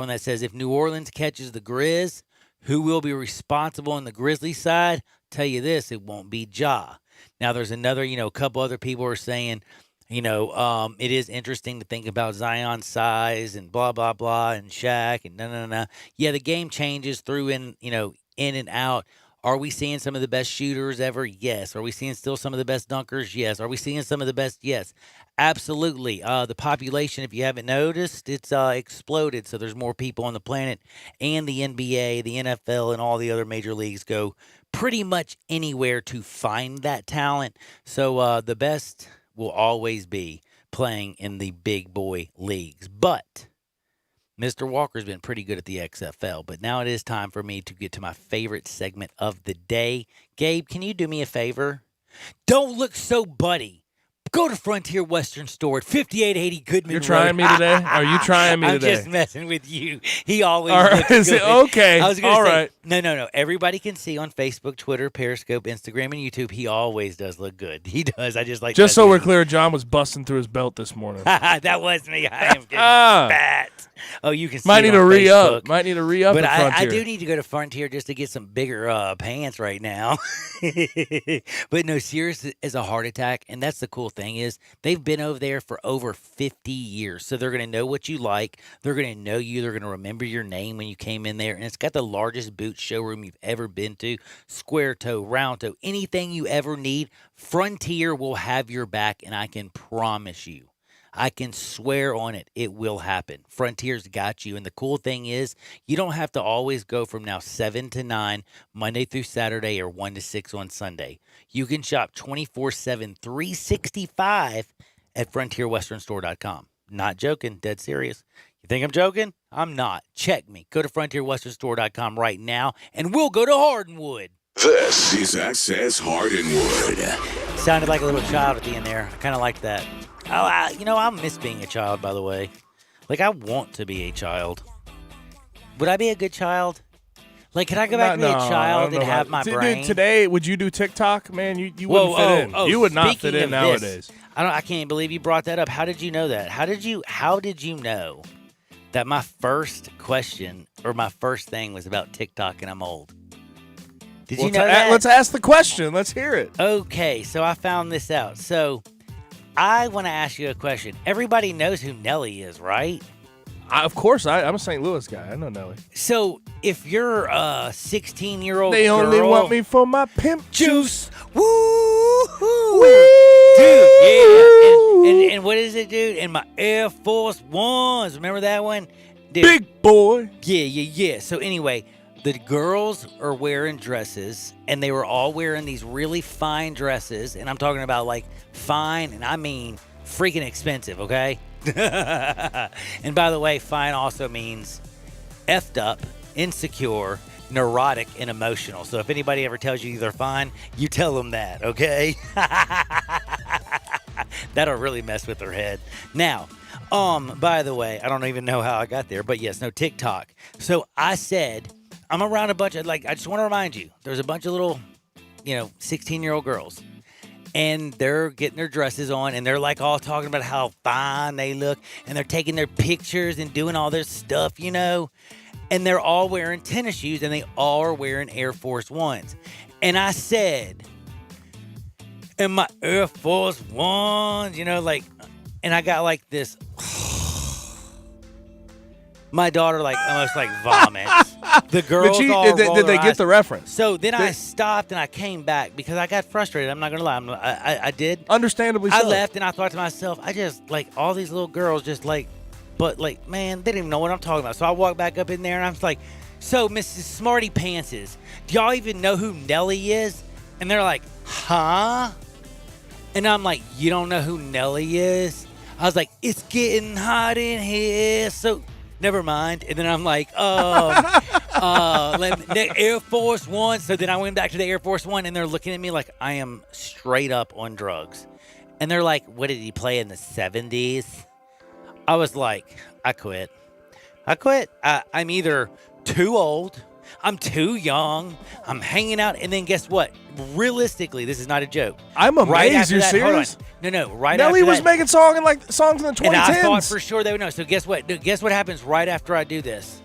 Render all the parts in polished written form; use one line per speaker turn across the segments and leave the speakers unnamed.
one that says if New Orleans catches the Grizz, who will be responsible on the Grizzly side? Tell you this, it won't be Ja. Now there's another, a couple other people are saying, it is interesting to think about Zion's size and blah blah blah and Shaq and no. Yeah, the game changes through in and out. Are we seeing some of the best shooters ever? Yes. Are we seeing still some of the best dunkers? Yes. Are we seeing some of the best? Yes. Absolutely. The population, if you haven't noticed, it's exploded. So there's more people on the planet, and the NBA, the NFL, and all the other major leagues go pretty much anywhere to find that talent. So the best will always be playing in the big boy leagues. But Mr. Walker's been pretty good at the XFL, but now it is time for me to get to my favorite segment of the day. Gabe, can you do me a favor? Don't look so buddy. Go to Frontier Western Store at 5880 Goodman
You're trying
Road.
me today? Are you trying me today?
I'm just messing with you. He always
All right.
looks
Is
good.
it okay?
I was gonna
All
say,
right.
No. Everybody can see on Facebook, Twitter, Periscope, Instagram, and YouTube. He always does look good. He does. I just like
Just so
messing
we're
with
clear, John was busting through his belt this morning.
that was me. I am getting fat. Oh, you can see
Might
it
need
on
to re-up.
Facebook.
Might need to re-up
But
at
I
Frontier.
do need to go to Frontier just to get some bigger pants right now. But no, serious as a heart attack. And that's the cool thing is they've been over there for over 50 years. So they're going to know what you like. They're going to know you. They're going to remember your name when you came in there. And it's got the largest boot showroom you've ever been to. Square toe, round toe, anything you ever need. Frontier will have your back. And I can promise you, I can swear on it, it will happen. Frontier's got you. And the cool thing is, you don't have to always go from now 7 to 9, Monday through Saturday, or 1 to 6 on Sunday. You can shop 24/7, 365 at FrontierWesternStore.com. Not joking, dead serious. You think I'm joking? I'm not. Check me. Go to FrontierWesternStore.com right now, and we'll go to Hardwood.
This is Access Hardwood.
Sounded like a little child at the end there. I kind of like that. I miss being a child, by the way. Like, I want to be a child. Would I be a good child? Like, could I go back and be a child and have my brain?
Dude, today, would you do TikTok? Man, you wouldn't fit in. You would not fit in nowadays.
I can't believe you brought that up. How did you know that? How did you know that my first question or my first thing was about TikTok and I'm old? Did you know that?
Let's ask the question. Let's hear it.
Okay, so I found this out. So I want to ask you a question. Everybody knows who Nelly is, right?
Of course, I'm a St. Louis guy. I know Nelly.
So if you're a 16-year-old
They
girl,
only want me for my pimp juice.
Woo! Dude, yeah. And what is it, dude? And my Air Force Ones. Remember that one? Dude.
Big boy.
Yeah. So anyway, the girls are wearing dresses, and they were all wearing these really fine dresses. And I'm talking about, like, fine, and I mean freaking expensive, okay? And by the way, fine also means effed up, insecure, neurotic, and emotional. So if anybody ever tells you they're fine, you tell them that, okay? That'll really mess with their head. Now, by the way, I don't even know how I got there, but yes, no, TikTok. So I said, I'm around a bunch of, I just want to remind you, there's a bunch of little, 16-year-old girls. And they're getting their dresses on, and they're like all talking about how fine they look, and they're taking their pictures and doing all this stuff, and they're all wearing tennis shoes, and they all are wearing Air Force Ones. And I said, and my Air Force Ones, and I got like this. My daughter almost vomits. The girls all
did they get the reference?
So then I stopped and I came back because I got frustrated. I'm not gonna lie. I did.
Understandably so.
I left and I thought to myself, I just all these little girls man, they didn't even know what I'm talking about. So I walked back up in there and I was like, so Mrs. Smarty Pantses, do y'all even know who Nelly is? And they're like, huh? And I'm like, you don't know who Nelly is? I was like, it's getting hot in here, so never mind. And then I'm like, Air Force One. So then I went back to the Air Force One, and they're looking at me like I am straight up on drugs. And they're like, what did he play in the 70s? I was like, I quit. I'm either too old, I'm too young. I'm hanging out. And then guess what? Realistically, this is not a joke.
I'm amazed.
Right after
You're
that,
serious?
Hold on. No, right
Nelly
after
was
that.
making songs in the 2010s.
And I thought for sure they would know. So guess what? Guess what happens right after I do this?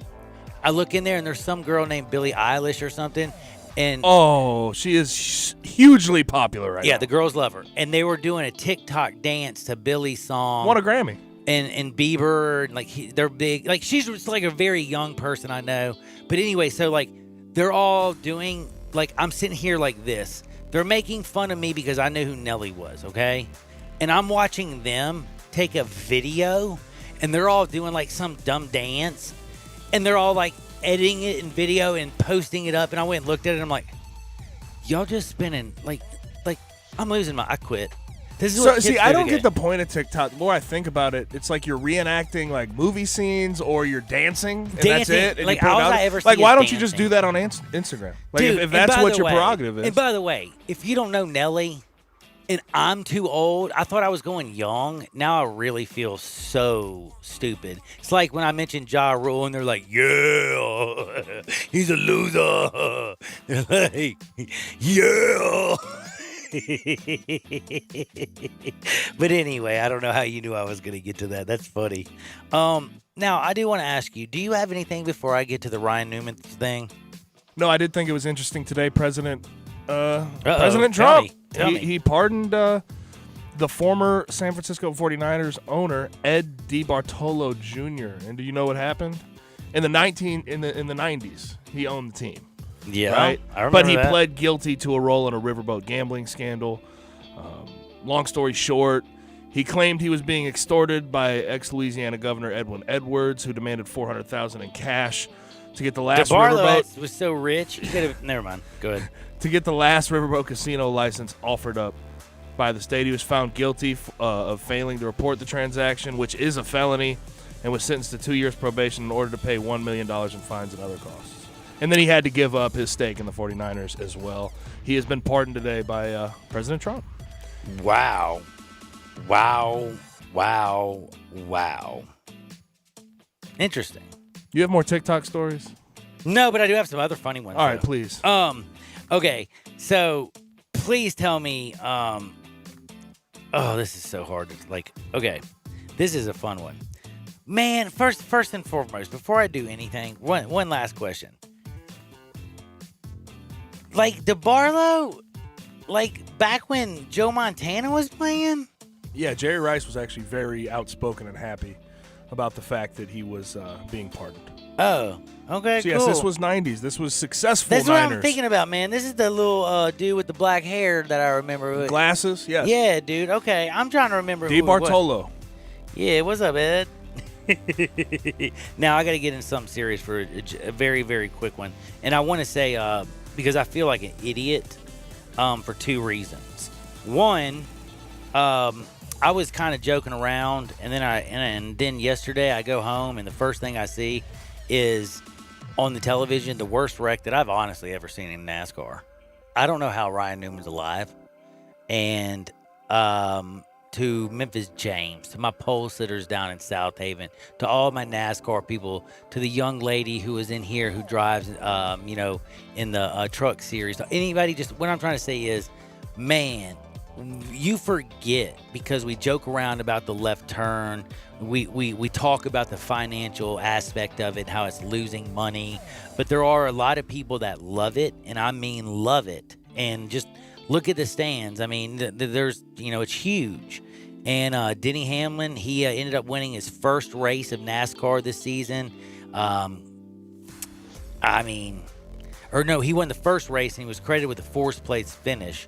I look in there and there's some girl named Billie Eilish or something. And
oh, she is hugely popular right now.
yeah, the girls love her. And they were doing a TikTok dance to Billie's song.
Won a Grammy.
And Bieber, and like they're big. Like she's just like a very young person I know. But anyway, so like they're all doing like I'm sitting here like this. They're making fun of me because I knew who Nelly was, okay? And I'm watching them take a video, and they're all doing like some dumb dance, and they're all like editing it in video and posting it up. And I went and looked at it, and I'm like, y'all just spinning like I'm losing I quit. This is what
I don't get the point of TikTok. The more I think about it, it's like you're reenacting like movie scenes or you're dancing, and that's it. And
like,
you put it
all
out.
I ever see
Like, why
is
don't you just
dancing.
do that on Instagram? Like,
Dude,
if that's what your prerogative is.
And by the way, if you don't know Nelly, and I'm too old, I thought I was going young. Now I really feel so stupid. It's like when I mentioned Ja Rule, and they're like, yeah, he's a loser. They're like, yeah. But anyway, I don't know how you knew I was going to get to that. That's funny. Now, I do want to ask you, do you have anything before I get to the Ryan Newman thing?
No, I did think it was interesting today. President Trump,
Tell me.
he pardoned the former San Francisco 49ers owner, Ed DeBartolo Jr. And do you know what happened? In the 90s, he owned the team.
Yeah,
right?
I remember
But he
that.
pled guilty to a role in a riverboat gambling scandal. Long story short, he claimed he was being extorted by ex-Louisiana Governor Edwin Edwards, who demanded $400,000 in cash to get the last riverboat.
DeBartolo was so rich. He could have. Never mind. Go ahead.
To get the last riverboat casino license offered up by the state. He was found guilty of failing to report the transaction, which is a felony, and was sentenced to 2 years probation in order to pay $1 million in fines and other costs. And then he had to give up his stake in the 49ers as well. He has been pardoned today by President Trump.
Wow. Interesting.
You have more TikTok stories?
No, but I do have some other funny ones.
All right,
though.
please.
Okay. So please tell me. This is so hard. Okay, this is a fun one. Man, first and foremost, before I do anything, one last question. Like DeBarlo, like back when Joe Montana was playing.
Yeah, Jerry Rice was actually very outspoken and happy about the fact that he was being pardoned.
Oh, okay,
So
cool.
yes, this was 90s. This was successful
That's what
Niners.
I'm thinking about, man. This is the little dude with the black hair that I remember.
Glasses, yes.
Yeah, dude. Okay, I'm trying to remember. who it was.
DeBartolo.
Yeah, what's up, Ed? Now I got to get into something serious for a very, very quick one, and I want to say because I feel like an idiot for two reasons. One, I was kind of joking around, and then yesterday I go home, and the first thing I see is on the television the worst wreck that I've honestly ever seen in NASCAR. I don't know how Ryan Newman's alive, and to Memphis James, to my pole sitters down in South Haven, to all my NASCAR people, to the young lady who is in here who drives, in the truck series. Anybody, just what I'm trying to say is, man, you forget because we joke around about the left turn. We talk about the financial aspect of it, how it's losing money, but there are a lot of people that love it, and I mean love it. And just look at the stands. I mean, there's, it's huge. And Denny Hamlin, he ended up winning his first race of NASCAR this season. He won the first race, and he was credited with the fourth place finish.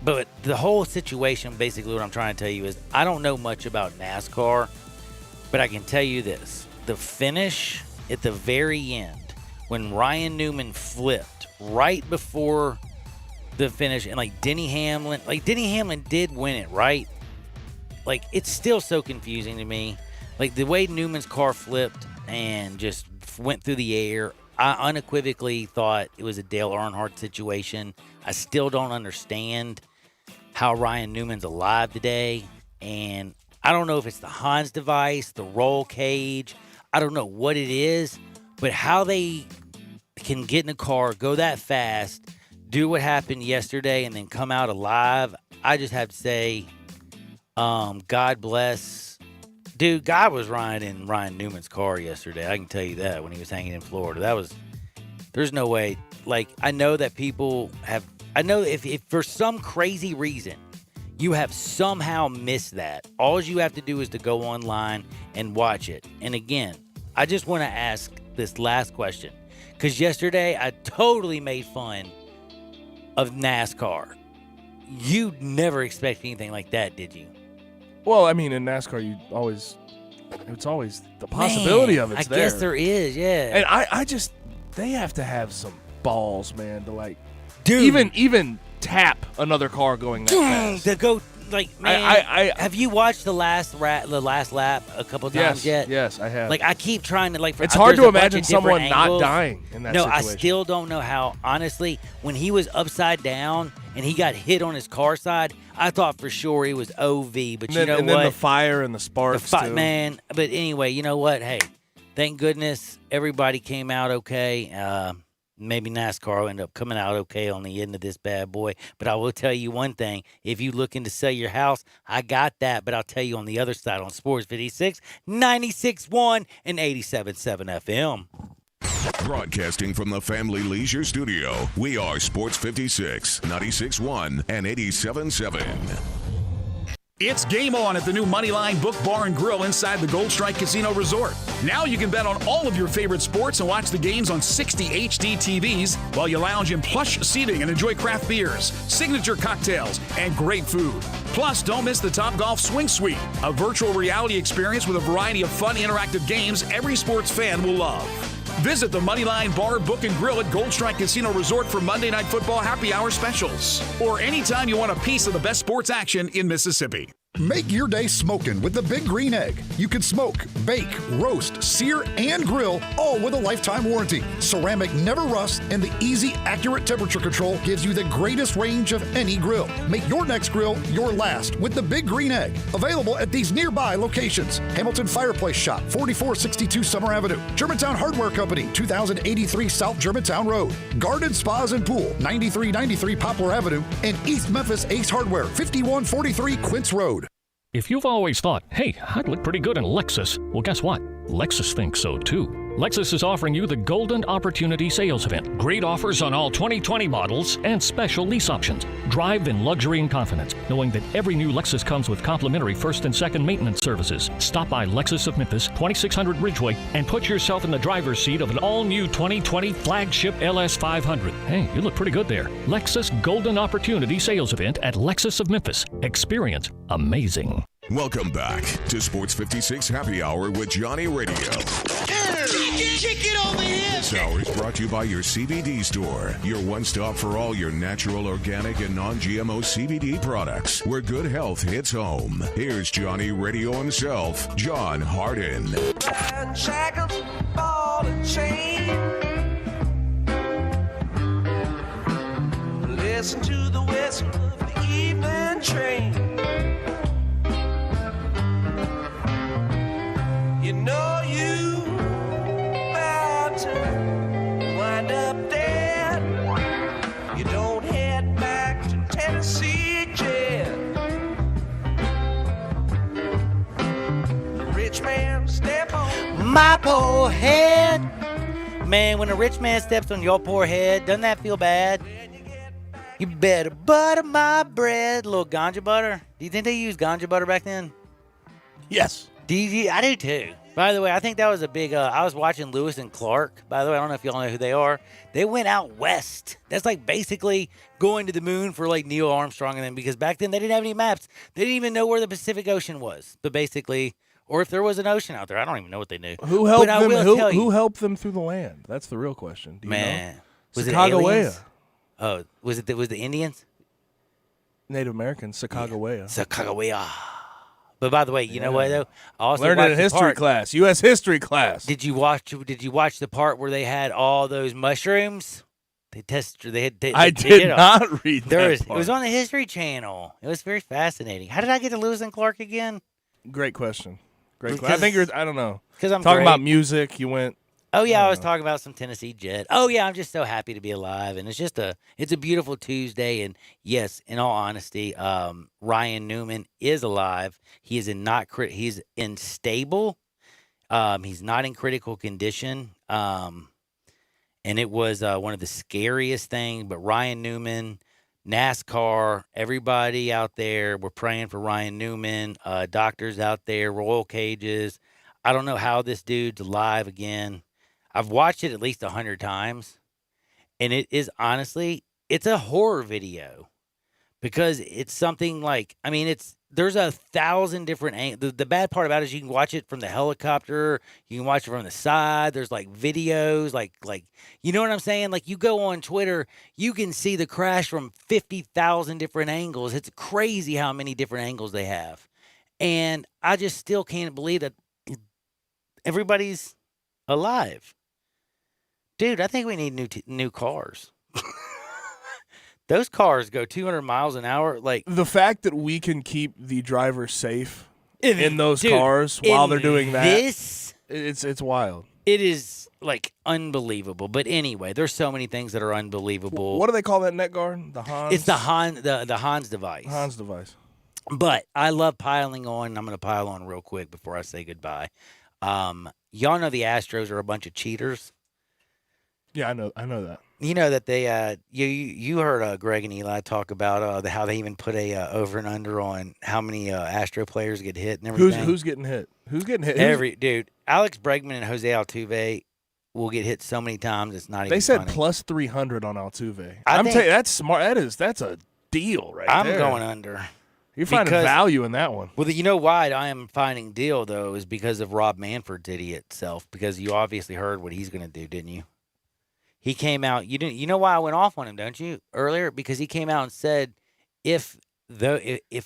But the whole situation, basically what I'm trying to tell you is, I don't know much about NASCAR, but I can tell you this. The finish at the very end, when Ryan Newman flipped right before the finish, and Denny Hamlin did win it, right? It's still so confusing to me. The way Newman's car flipped and just went through the air, I unequivocally thought it was a Dale Earnhardt situation. I still don't understand how Ryan Newman's alive today, and I don't know if it's the Hans device, the roll cage. I don't know what it is, But how they can get in a car, go that fast, do what happened yesterday, and then come out alive, I just have to say, God bless. Dude, God was riding in Ryan Newman's car yesterday. I can tell you that when he was hanging in Florida. There's no way. Like, I know that people have, I know if for some crazy reason you have somehow missed that, all you have to do is to go online and watch it. And again, I just want to ask this last question, because yesterday I totally made fun of NASCAR. You never expect anything like that, did you?
Well, I mean, in NASCAR, it's always the possibility
Man,
of it's
I
there.
guess there is, yeah.
And I just, they have to have some balls, man, to like,
Dude,
even tap another car going that fast.
to go, like, man,
I
have you watched the last lap a couple times yet?
Yes, I have.
Like, I keep trying to, like,
it's hard
there's
to
a bunch
imagine
of different
someone not
angles.
dying in that
No,
situation.
I still don't know how. Honestly, when he was upside down and he got hit on his car side, I thought for sure he was OV. But
and
you know
then
what?
the fire and the sparks, too.
Man. But anyway, you know what? Hey, thank goodness everybody came out okay. Maybe NASCAR will end up coming out okay on the end of this bad boy. But I will tell you one thing. If you looking to sell your house, I got that. But I'll tell you on the other side on Sports 56, 96.1 and 87.7 FM.
Broadcasting from the Family Leisure Studio, we are Sports 56, 96.1 and 87.7.
It's game on at the new Moneyline Book Bar and Grill inside the Gold Strike Casino Resort. Now you can bet on all of your favorite sports and watch the games on 60 HD TVs while you lounge in plush seating and enjoy craft beers, signature cocktails, and great food. Plus, don't miss the Topgolf Swing Suite, a virtual reality experience with a variety of fun interactive games every sports fan will love. Visit the Moneyline Bar, Book, and Grill at Gold Strike Casino Resort for Monday Night Football happy hour specials. Or anytime you want a piece of the best sports action in Mississippi.
Make your day smoking with the Big Green Egg. You can smoke, bake, roast, sear, and grill, all with a lifetime warranty. Ceramic never rusts, and the easy, accurate temperature control gives you the greatest range of any grill. Make your next grill your last with the Big Green Egg. Available at these nearby locations: Hamilton Fireplace Shop, 4462 Summer Avenue; Germantown Hardware Company, 2083 South Germantown Road; Garden Spas and Pool, 9393 Poplar Avenue; and East Memphis Ace Hardware, 5143 Quince Road.
If you've always thought, hey, I'd look pretty good in Lexus, well, guess what? Lexus thinks so too. Lexus is offering you the Golden Opportunity Sales Event. Great offers on all 2020 models and special lease options. Drive in luxury and confidence, knowing that every new Lexus comes with complimentary first and second maintenance services. Stop by Lexus of Memphis, 2600 Ridgeway, and put yourself in the driver's seat of an all-new 2020 flagship LS500. Hey, you look pretty good there. Lexus Golden Opportunity Sales Event at Lexus of Memphis. Experience amazing.
Welcome back to Sports 56 Happy Hour with Johnny Radio.
Kick it over here.
This hour is brought to you by your CBD store, your one-stop for all your natural, organic, and non-GMO CBD products, where good health hits home. Here's Johnny Radio himself, John Harden.
Shackles, ball and chain. Listen to the whistle of the evening train. You know you bound to wind up dead. You don't head back to Tennessee yet. The rich man step on
My poor head. Man, when a rich man steps on your poor head, doesn't that feel bad? You better butter my bread. A little ganja butter. Do you think they used ganja butter back then?
Yes.
I do too. By the way, I think that was a big, I was watching Lewis and Clark. By the way, I don't know if y'all know who they are. They went out west. That's like basically going to the moon for like Neil Armstrong and them, because back then they didn't have any maps. They didn't even know where the Pacific Ocean was. But basically, or if there was an ocean out there. I don't even know what they knew.
Who helped
But I
them?
will tell you,
Who helped them through the land? That's the real question. Do you
man,
know?
was it
Sacagawea.
aliens? Oh, was it the Indians?
Native Americans, Sacagawea.
Sacagawea. But by the way, you know what though? I also
Learned it
watched
in
the
history
part-
class, U.S. history class.
Did you watch the part where they had all those mushrooms? They tested.
I did not read
There
that
was, it
part.
was on the History Channel. It was very fascinating. How did I get to Lewis and Clark again?
Great question. Great
Because-
question. I think you're. I don't know.
Because I'm
Talking
great.
about music, you went.
Oh yeah, I was talking about some Tennessee Jet. Oh yeah, I'm just so happy to be alive, and it's a beautiful Tuesday. And yes, in all honesty, Ryan Newman is alive. He is he's in stable. He's not in critical condition. And it was one of the scariest things. But Ryan Newman, NASCAR, everybody out there, we're praying for Ryan Newman. Doctors out there, Royal Cages. I don't know how this dude's alive again. I've watched it at least 100 times, and it is honestly, it's a horror video because it's something like, I mean, there's 1,000 different angles. The bad part about it is you can watch it from the helicopter, you can watch it from the side. There's like videos, like you know what I'm saying? Like you go on Twitter, you can see the crash from 50,000 different angles. It's crazy how many different angles they have, and I just still can't believe that everybody's alive. Dude, I think we need new cars. Those cars go 200 miles an hour. Like
the fact that we can keep the driver safe in those cars while they're doing that, it's wild.
It is like unbelievable. But anyway, there's so many things that are unbelievable.
What do they call that neck guard? The Hans?
It's the Hans device.
Hans device.
But I love piling on. I'm going to pile on real quick before I say goodbye. Y'all know the Astros are a bunch of cheaters.
Yeah, I know that.
You know that they you heard Greg and Eli talk about how they even put a over and under on how many Astro players get hit and everything.
Who's getting hit? Who's getting hit?
Dude, Alex Bregman and Jose Altuve will get hit so many times it's not even.
They said
funny.
plus 300 on Altuve.
I'm
telling you, that's smart. That's a deal right there.
I'm going under.
You're finding value in that one.
Well, you know why I am finding deal though is because of Rob Manfred's idiot self. Because you obviously heard what he's going to do, didn't you? He came out. You know why I went off on him, don't you? Earlier, because he came out and said, if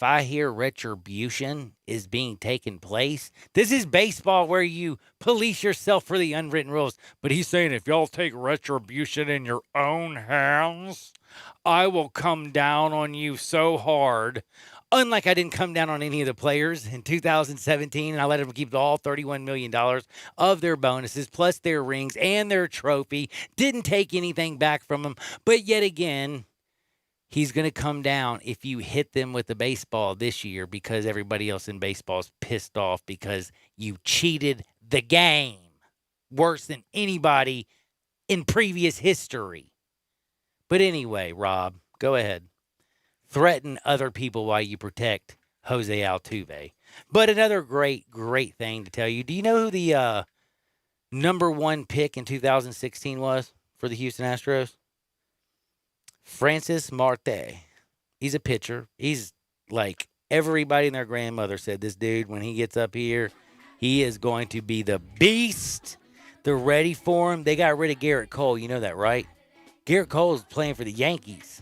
I hear retribution is being taken place, this is baseball where you police yourself for the unwritten rules. But he's saying if y'all take retribution in your own hands, I will come down on you so hard. Unlike I didn't come down on any of the players in 2017, and I let them keep all $31 million of their bonuses, plus their rings and their trophy. Didn't take anything back from them. But yet again, he's going to come down if you hit them with the baseball this year because everybody else in baseball is pissed off because you cheated the game worse than anybody in previous history. But anyway, Rob, go ahead. Threaten other people while you protect Jose Altuve. But another great thing to tell you. Do you know who the number one pick in 2016 was for the Houston Astros? Francis Marte. He's a pitcher. He's like everybody and their grandmother said this dude, when he gets up here, he is going to be the beast. They're ready for him. They got rid of Garrett Cole. You know that, right? Garrett Cole is playing for the Yankees.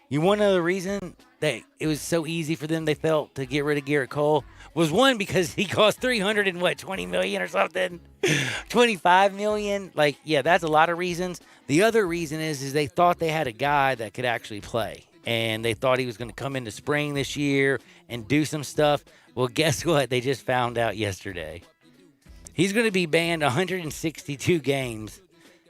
You want to know the reason that it was so easy for them, they felt, to get rid of Garrett Cole? Was one, because he cost $320 million or something? $25 million? Like, yeah, that's a lot of reasons. The other reason is they thought they had a guy that could actually play. And they thought he was going to come into spring this year and do some stuff. Well, guess what? They just found out yesterday. He's going to be banned 162 games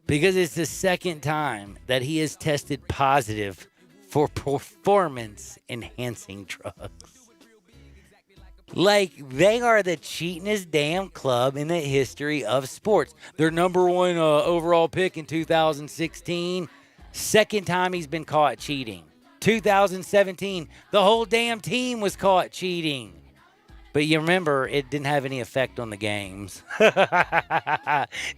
because it's the second time that he has tested positive for performance-enhancing drugs. Like, they are the cheatingest damn club in the history of sports. Their number one overall pick in 2016, second time he's been caught cheating. 2017, the whole damn team was caught cheating. But you remember, it didn't have any effect on the games.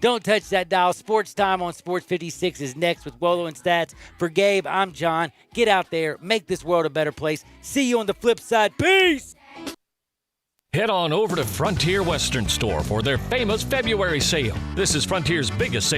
Don't touch that dial. Sports Time on Sports 56 is next with Wolo and Stats. For Gabe, I'm John. Get out there. Make this world a better place. See you on the flip side. Peace!
Head on over to Frontier Western Store for their famous February sale. This is Frontier's biggest sale